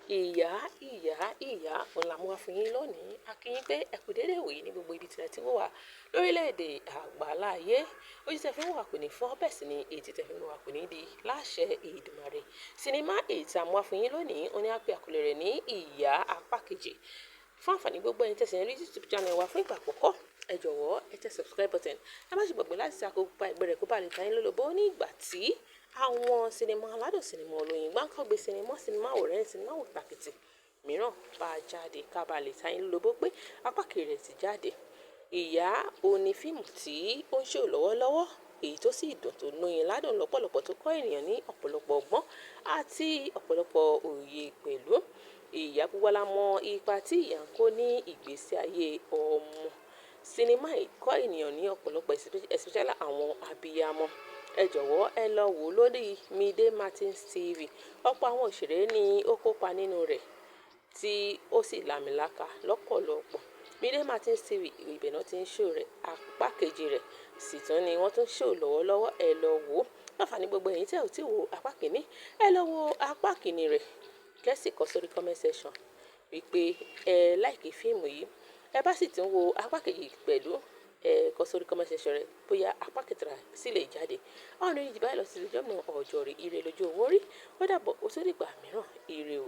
ìyá òun la mú wá fún yín lónìí. A kí yín pé ẹ kú dédé ìwòyí ní gbogbo ibi tí ẹ ti wò wá lórílẹ̀‐èdè àgbáláyé. Ojú tẹ́ fi ń wò wá kò ní fọ́, bẹ́ẹ̀ sì ni ètí tẹ́ fi ń wò wá kò ní di láṣẹ Èdùmàrè. Sinimá èyí tí a mú wá fún yín lónìí, ó ní a pè àkọlé rẹ̀ ní ìyá apá kejì. Fún àǹfààní gbogbo ẹni tẹ̀sí rí YouTube channel wa fún ìgbà àkọ́kọ́, ẹ jọ̀wọ́ ẹ tẹ subscribe button. Ẹ má ṣe gbàgbé láti ṣe àkópa ẹgbẹ́ rẹ̀ kó bá lè ta yín lólobó ní ìgbà tí àwọn sinimá aládùn, sinimá olóyin, gbáǹkọ́gbé sinimá òrẹ́, sinimá òtàkìtì mìíràn bá jáde ká bá lè ta yín lólobó pé apá kejì rẹ̀ ti jáde. Ìyá òní fíìmù tí ó ń ṣe lọ́wọ́lọ́wọ́, èyí tó sì dùn tó lóyin ládùn lọ́pọ̀lọpọ̀, tó kọ́ ènìyàn ní ọ̀pọ̀lọpọ̀ ọgbọ́n àti ọ̀pọ̀lọpọ̀ òye pẹ̀lú. Ìyá gbogbo la mọ ipa tí ìyá ń kó ní ìgbésí ayé ọmọ. Sinimá yìí kọ́ ènìyàn ní ọ̀pọ̀lọpọ̀, especially àwọn abiyamọ. Ẹ jọ̀wọ́ ẹ lọ wò ó lórí Mide Martins TV. Ọ̀pọ̀ àwọn òṣèré ni ó kópa nínú rẹ̀ tí ó sì làmìlaka lọ́pọ̀lọpọ̀. Mide Martins TV, ibẹ̀ náà ti ń show rẹ̀, apá kejì rẹ̀ sì tún ni wọ́n tún show lọ́wọ́lọ́wọ́. Ẹ lọ wò ó. Láǹfààní gbogbo ẹ̀yin tí ẹ ò tí wo apá kìíní, ẹ lọ wo apá kìíní rẹ̀. Kẹ́sì kọ sórí comment section wípé ẹ like fíìmù yìí. Ẹ bá sì tún wo apá kejì pẹ̀lú, kọ sórí comment section rẹ̀ bóyá apá kẹta sì lè jáde. Àwọn ènìyàn jì báyìí lọ sí ìjọ́mọ̀ ọjọ́ rí, ire lójú owó rí. Ó dàbọ̀, ó tún dìgbà mìíràn, ire o.